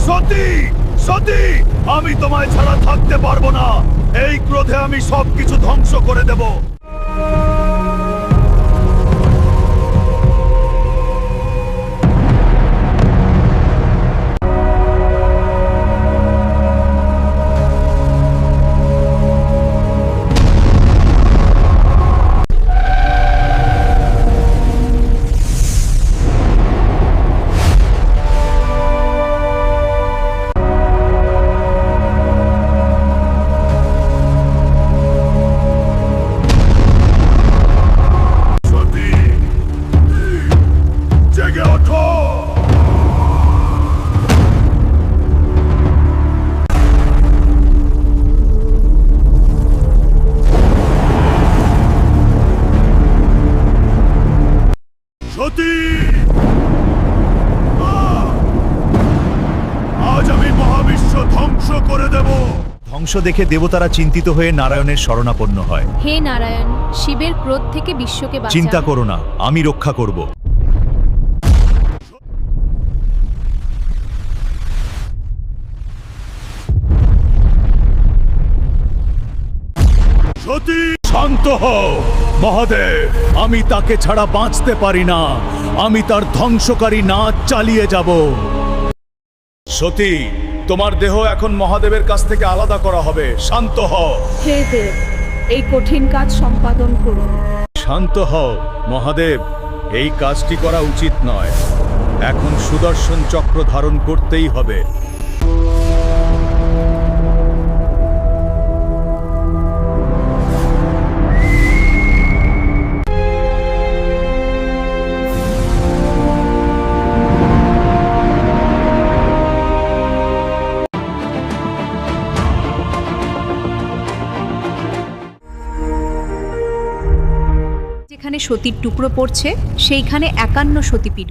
সতী, সতী, আমি তোমায় ছাড়া থাকতে পারবো না। এই ক্রোধে আমি সবকিছু ধ্বংস করে দেব। সতী, জেগে ওঠো। সতী, আজ আমি মহাবিশ্ব ধ্বংস করে দেব। ধ্বংস দেখে দেবতারা চিন্তিত হয়ে নারায়ণের শরণাপন্ন হয়। হে নারায়ণ, শিবের ক্রোধ থেকে বিশ্বকে বাঁচান। চিন্তা করো না, আমি রক্ষা করব। সতী, শান্ত হও। মহাদেব, আমি তাকে ছাড়া বাঁচতে পারি না। আমি তার ধ্বংসকারী নাচ চালিয়ে যাব। সতী, তোমার দেহ এখন মহাদেবের কাছ থেকে আলাদা করা হবে। শান্ত হও। হে দেব, এই কঠিন কাজ সম্পাদন করুন। শান্ত হও মহাদেব, এই কাজটি করা উচিত নয়। এখন সুদর্শন চক্র ধারণ করতেই হবে। যেখানে সতীর টুকরো পড়ছে সেইখানে 51 সতীপীঠ।